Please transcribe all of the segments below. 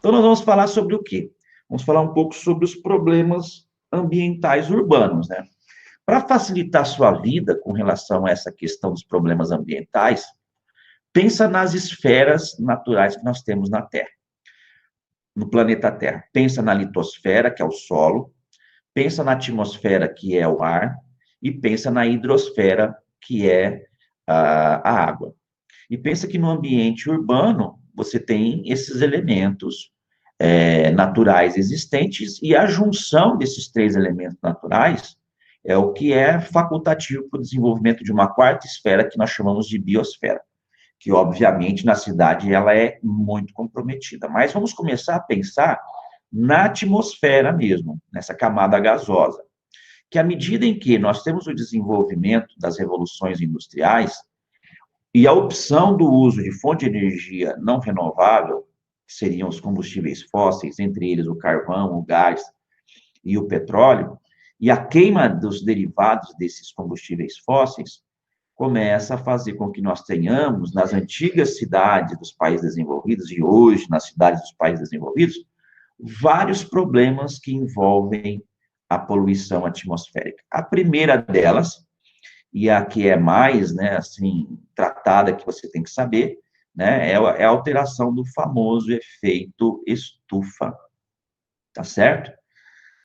Então, nós vamos falar sobre o quê? Vamos falar um pouco sobre os problemas ambientais urbanos, né? Para facilitar a sua vida com relação a essa questão dos problemas ambientais, pensa nas esferas naturais que nós temos na Terra, no planeta Terra. Pensa na litosfera, que é o solo, pensa na atmosfera, que é o ar, e pensa na hidrosfera, que é a água. E pensa que no ambiente urbano você tem esses elementos naturais existentes, e a junção desses três elementos naturais é o que é facultativo para o desenvolvimento de uma quarta esfera, que nós chamamos de biosfera, que, obviamente, na cidade ela é muito comprometida. Mas vamos começar a pensar na atmosfera mesmo, nessa camada gasosa, que à medida em que nós temos o desenvolvimento das revoluções industriais e a opção do uso de fonte de energia não renovável, que seriam os combustíveis fósseis, entre eles o carvão, o gás e o petróleo, e a queima dos derivados desses combustíveis fósseis, começa a fazer com que nós tenhamos, nas antigas cidades dos países desenvolvidos, e hoje nas cidades dos países desenvolvidos, vários problemas que envolvem a poluição atmosférica. A primeira delas, e a que é mais, né, assim, tratada, que você tem que saber, né, é a alteração do famoso efeito estufa, tá certo?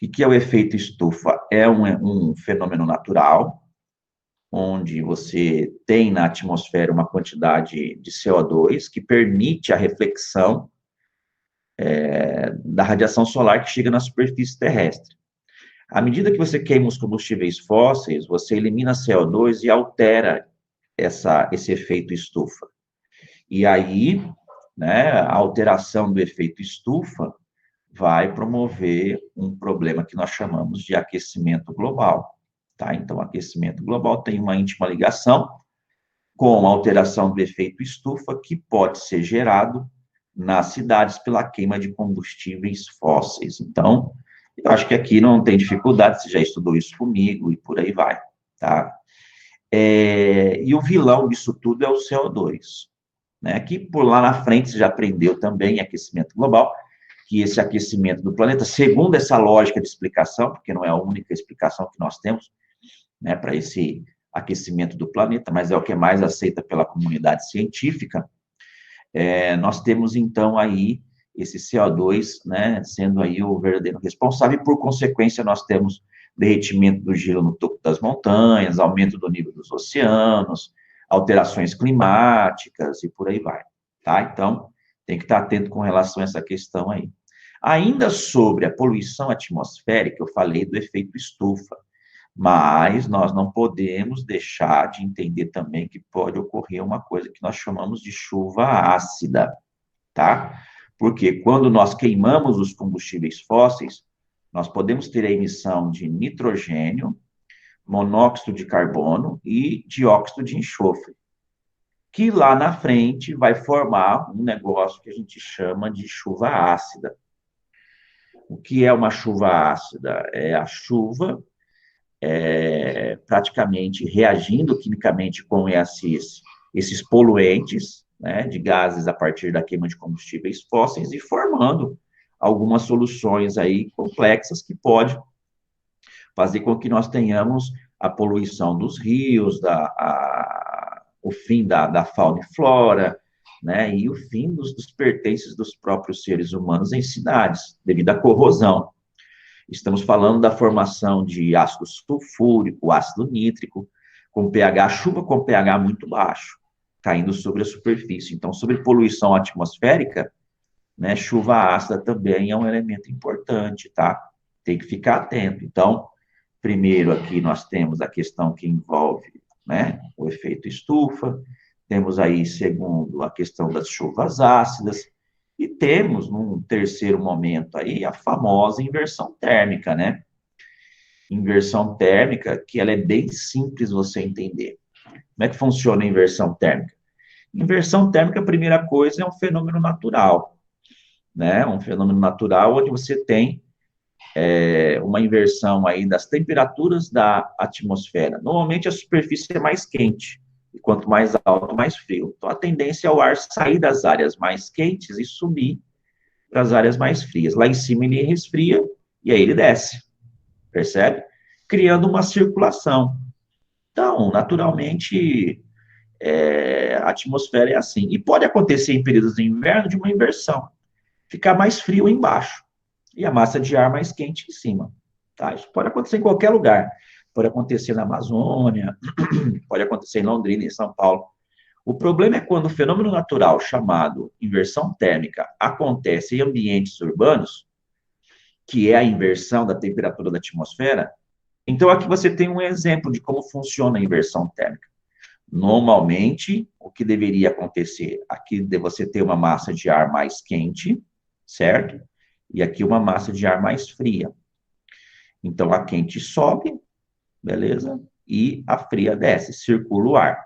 O que é o efeito estufa? É um fenômeno natural, onde você tem na atmosfera uma quantidade de CO2 que permite a reflexão da radiação solar que chega na superfície terrestre. À medida que você queima os combustíveis fósseis, você elimina CO2 e altera esse efeito estufa. E aí, né, a alteração do efeito estufa vai promover um problema que nós chamamos de aquecimento global. Tá? Então, aquecimento global tem uma íntima ligação com a alteração do efeito estufa, que pode ser gerado nas cidades pela queima de combustíveis fósseis. Então, eu acho que aqui não tem dificuldade, você já estudou isso comigo e por aí vai, tá? E o vilão disso tudo é o CO2, né? Que por lá na frente você já aprendeu também aquecimento global, que esse aquecimento do planeta, segundo essa lógica de explicação, porque não é a única explicação que nós temos, né, para esse aquecimento do planeta, mas é o que é mais aceita pela comunidade científica, nós temos, então, aí esse CO2, né, sendo aí o verdadeiro responsável, e, por consequência, nós temos derretimento do gelo no topo das montanhas, aumento do nível dos oceanos, alterações climáticas, e por aí vai, tá? Então, tem que estar atento com relação a essa questão aí. Ainda sobre a poluição atmosférica, eu falei do efeito estufa, mas nós não podemos deixar de entender também que pode ocorrer uma coisa que nós chamamos de chuva ácida, tá? Porque quando nós queimamos os combustíveis fósseis, nós podemos ter a emissão de nitrogênio, monóxido de carbono e dióxido de enxofre, que lá na frente vai formar um negócio que a gente chama de chuva ácida. O que é uma chuva ácida? É a chuva praticamente reagindo quimicamente com esses poluentes, né, de gases a partir da queima de combustíveis fósseis e formando algumas soluções aí complexas que pode fazer com que nós tenhamos a poluição dos rios, o fim da fauna e flora, né, e o fim dos pertences dos próprios seres humanos em cidades, devido à corrosão. Estamos falando da formação de ácido sulfúrico, ácido nítrico, com pH, chuva com pH muito baixo, caindo sobre a superfície. Então, sobre poluição atmosférica, né, chuva ácida também é um elemento importante, tá? Tem que ficar atento. Então, primeiro aqui nós temos a questão que envolve, né, o efeito estufa, temos aí, segundo, a questão das chuvas ácidas, e temos, num terceiro momento aí, a famosa inversão térmica, né? Inversão térmica, que ela é bem simples você entender. Como é que funciona a inversão térmica? Inversão térmica, a primeira coisa, é um fenômeno natural, né? Um fenômeno natural onde você tem uma inversão aí das temperaturas da atmosfera. Normalmente a superfície é mais quente, e quanto mais alto, mais frio. Então a tendência é o ar sair das áreas mais quentes e subir para as áreas mais frias. Lá em cima ele resfria e aí ele desce, percebe? Criando uma circulação. Então, naturalmente, a atmosfera é assim. E pode acontecer em períodos de inverno de uma inversão, ficar mais frio embaixo e a massa de ar mais quente em cima. Tá? Isso pode acontecer em qualquer lugar. Pode acontecer na Amazônia, pode acontecer em Londrina, em São Paulo. O problema é quando o fenômeno natural chamado inversão térmica acontece em ambientes urbanos, que é a inversão da temperatura da atmosfera. Então, aqui você tem um exemplo de como funciona a inversão térmica. Normalmente, o que deveria acontecer? Aqui você tem uma massa de ar mais quente, certo? E aqui uma massa de ar mais fria. Então, a quente sobe, beleza? E a fria desce, circula o ar.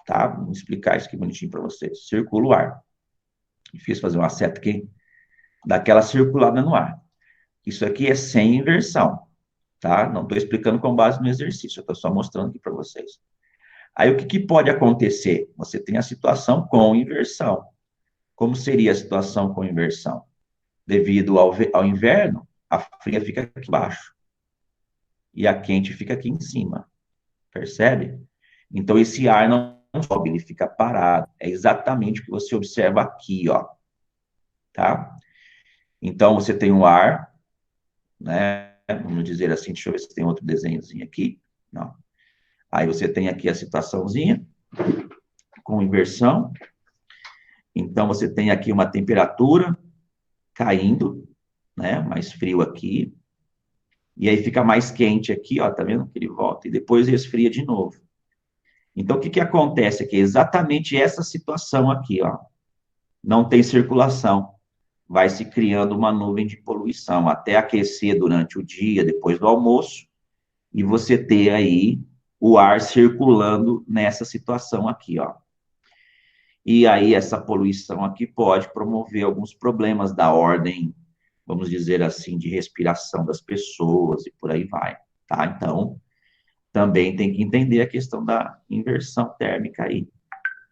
Tá? Vou explicar isso aqui bonitinho para vocês. Circula o ar. Difícil fazer uma seta aqui. Dá aquela circulada no ar. Isso aqui é sem inversão, tá? Não estou explicando com base no exercício, eu estou só mostrando aqui para vocês. Aí o que pode acontecer? Você tem a situação com inversão. Como seria a situação com inversão? Devido ao inverno, a fria fica aqui embaixo e a quente fica aqui em cima, percebe? Então esse ar não sobe, ele fica parado. É exatamente o que você observa aqui, ó, tá? Então você tem o ar, né? Vamos dizer assim, deixa eu ver se tem outro desenhozinho aqui. Não. Aí você tem aqui a situaçãozinha com inversão. Então você tem aqui uma temperatura caindo, né? Mais frio aqui. E aí fica mais quente aqui, ó, tá vendo que ele volta e depois resfria de novo. Então o que acontece aqui? Exatamente essa situação aqui, ó. Não tem circulação. Vai se criando uma nuvem de poluição até aquecer durante o dia, depois do almoço, e você ter aí o ar circulando nessa situação aqui, ó. E aí essa poluição aqui pode promover alguns problemas da ordem, vamos dizer assim, de respiração das pessoas e por aí vai, tá? Então, também tem que entender a questão da inversão térmica aí,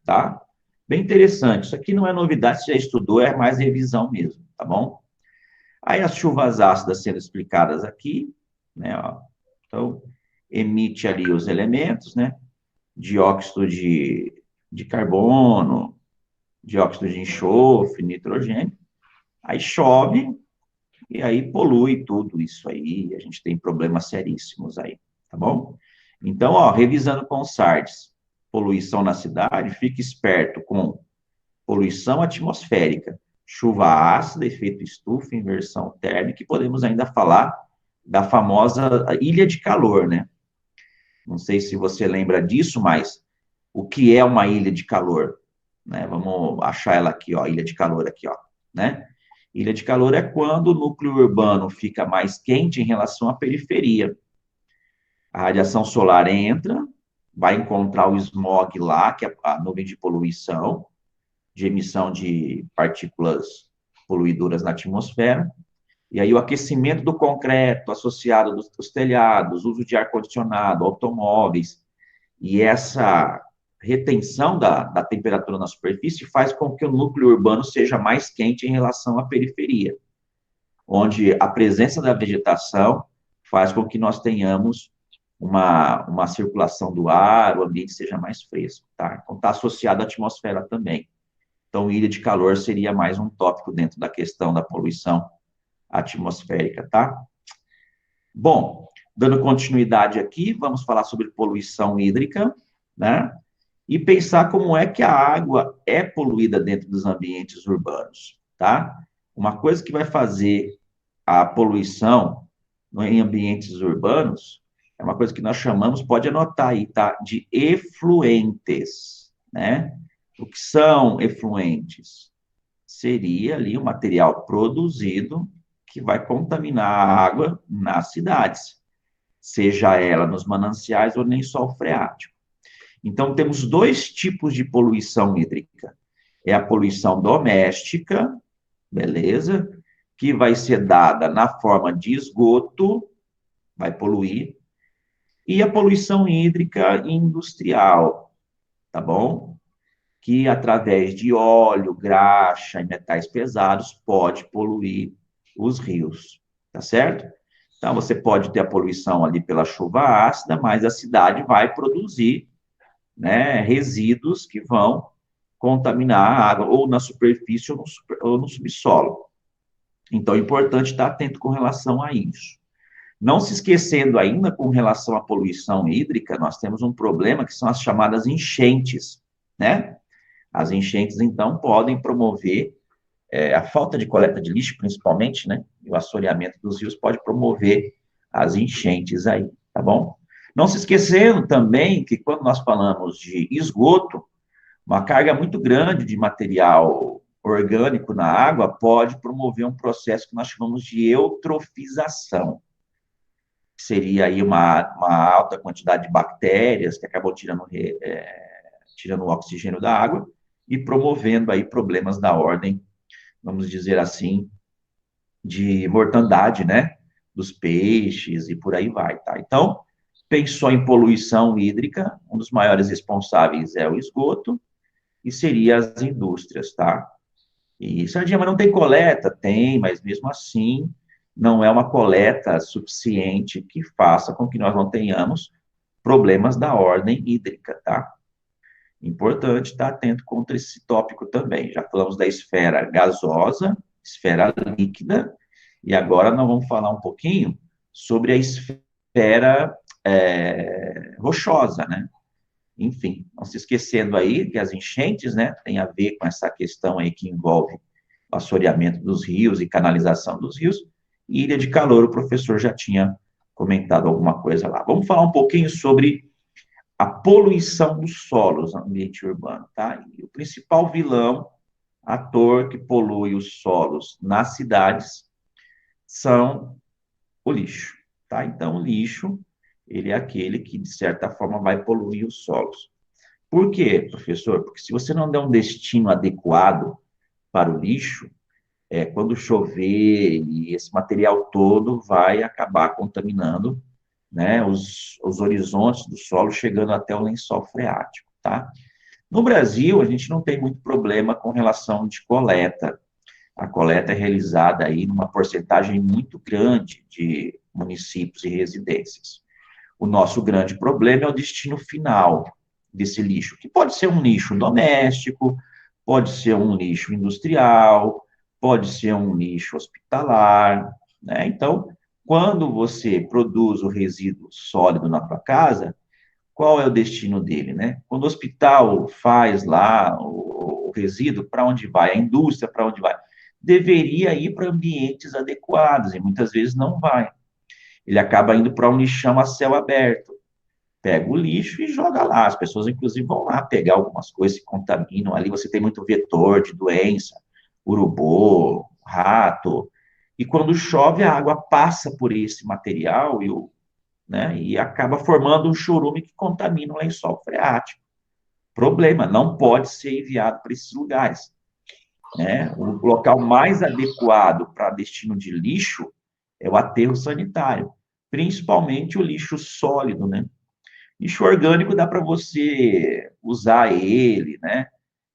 tá? Bem interessante. Isso aqui não é novidade, você já estudou, é mais revisão mesmo, tá bom? Aí as chuvas ácidas sendo explicadas aqui, né, ó. Então, emite ali os elementos, né? Dióxido de carbono, dióxido de enxofre, nitrogênio. Aí chove e aí polui tudo isso aí. A gente tem problemas seríssimos aí, tá bom? Então, ó, revisando com o SARS, poluição na cidade, fique esperto com poluição atmosférica, chuva ácida, efeito estufa, inversão térmica, e podemos ainda falar da famosa ilha de calor, né? Não sei se você lembra disso, mas o que é uma ilha de calor? Né? Vamos achar ela aqui, ó, ilha de calor aqui, ó, né? Ilha de calor é quando o núcleo urbano fica mais quente em relação à periferia. A radiação solar entra, vai encontrar o smog lá, que é a nuvem de poluição, de emissão de partículas poluidoras na atmosfera, e aí o aquecimento do concreto associado dos telhados, uso de ar-condicionado, automóveis, e essa retenção da temperatura na superfície faz com que o núcleo urbano seja mais quente em relação à periferia, onde a presença da vegetação faz com que nós tenhamos uma circulação do ar, o ambiente seja mais fresco, tá? Então, está associado à atmosfera também. Então, ilha de calor seria mais um tópico dentro da questão da poluição atmosférica, tá? Bom, dando continuidade aqui, vamos falar sobre poluição hídrica, né? E pensar como é que a água é poluída dentro dos ambientes urbanos, tá? Uma coisa que vai fazer a poluição em ambientes urbanos é uma coisa que nós chamamos, pode anotar aí, tá? De efluentes, né? O que são efluentes? Seria ali o material produzido que vai contaminar a água nas cidades, seja ela nos mananciais ou nem lençol freático. Então, temos dois tipos de poluição hídrica. É a poluição doméstica, beleza? Que vai ser dada na forma de esgoto, vai poluir, e a poluição hídrica industrial, tá bom? que através de óleo, graxa e metais pesados pode poluir os rios, tá certo? Então, você pode ter a poluição ali pela chuva ácida, mas a cidade vai produzir, né, resíduos que vão contaminar a água, ou na superfície ou no subsolo. Então, é importante estar atento com relação a isso. Não se esquecendo ainda, com relação à poluição hídrica, nós temos um problema que são as chamadas enchentes, né? As enchentes, então, podem promover a falta de coleta de lixo, principalmente, né? E o assoreamento dos rios pode promover as enchentes aí, tá bom? Não se esquecendo também que quando nós falamos de esgoto, uma carga muito grande de material orgânico na água pode promover um processo que nós chamamos de eutrofização, que seria aí uma alta quantidade de bactérias que acabam tirando o oxigênio da água e promovendo aí problemas da ordem, vamos dizer assim, de mortandade, né, dos peixes e por aí vai, tá? Então, pensou em poluição hídrica, um dos maiores responsáveis é o esgoto e seria as indústrias, tá? E sardinha, mas não tem coleta? Tem, mas mesmo assim não é uma coleta suficiente que faça com que nós não tenhamos problemas da ordem hídrica, tá? Importante estar atento contra esse tópico também. Já falamos da esfera gasosa, esfera líquida, e agora nós vamos falar um pouquinho sobre a esfera rochosa, né? Enfim, não se esquecendo aí que as enchentes, né, tem a ver com essa questão aí que envolve o assoreamento dos rios e canalização dos rios, e ilha de calor, o professor já tinha comentado alguma coisa lá. Vamos falar um pouquinho sobre a poluição dos solos no ambiente urbano, tá? E o principal vilão, ator que polui os solos nas cidades, são o lixo, tá? Então, o lixo, ele é aquele que, de certa forma, vai poluir os solos. Por quê, professor? Porque se você não der um destino adequado para o lixo, quando chover, e esse material todo vai acabar contaminando, né, os horizontes do solo, chegando até o lençol freático, tá? No Brasil, a gente não tem muito problema com relação de coleta. A coleta é realizada aí numa porcentagem muito grande de municípios e residências. O nosso grande problema é o destino final desse lixo, que pode ser um lixo doméstico, pode ser um lixo industrial, pode ser um lixo hospitalar, né? Então, quando você produz o resíduo sólido na tua casa, qual é o destino dele, né? Quando o hospital faz lá o resíduo, para onde vai? A indústria, para onde vai? Deveria ir para ambientes adequados, e muitas vezes não vai. Ele acaba indo para um lixão a céu aberto. Pega o lixo e joga lá. As pessoas, inclusive, vão lá pegar algumas coisas, se contaminam. Ali você tem muito vetor de doença, urubu, rato. E quando chove, a água passa por esse material e acaba formando um chorume que contamina o lençol freático. Problema, não pode ser enviado para esses lugares. Né? O local mais adequado para destino de lixo é o aterro sanitário, principalmente o lixo sólido, né? Lixo orgânico dá para você usar ele, né?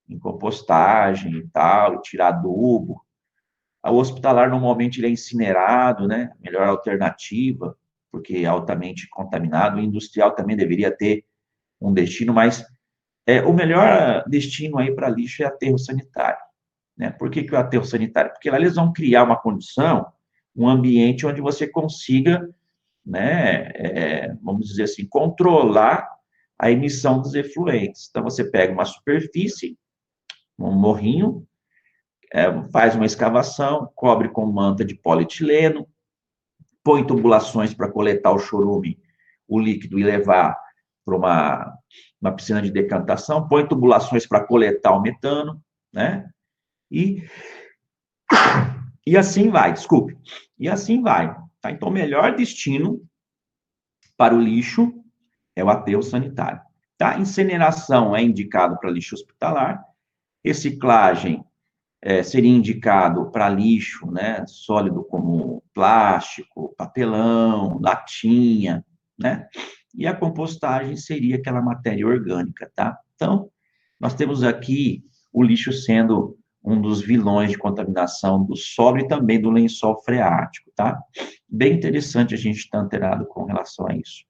Em compostagem e tal, tirar adubo. O hospitalar, normalmente, ele é incinerado, né? Melhor alternativa, porque é altamente contaminado. O industrial também deveria ter um destino, mas o melhor destino aí para lixo é aterro sanitário, né? Por que o aterro sanitário? Porque lá eles vão criar uma condição, um ambiente onde você consiga, né, vamos dizer assim, controlar a emissão dos efluentes. Então, você pega uma superfície, um morrinho, faz uma escavação, cobre com manta de polietileno, põe tubulações para coletar o chorume, o líquido, e levar para uma piscina de decantação, põe tubulações para coletar o metano, né? E assim vai, desculpe. E assim vai. Tá? Então, o melhor destino para o lixo é o aterro sanitário. Tá? Incineração é indicado para lixo hospitalar, reciclagem seria indicado para lixo, né, sólido como plástico, papelão, latinha, né? E a compostagem seria aquela matéria orgânica, tá? Então, Nós temos aqui o lixo sendo um dos vilões de contaminação do solo e também do lençol freático, tá? Bem interessante a gente estar antenado com relação a isso.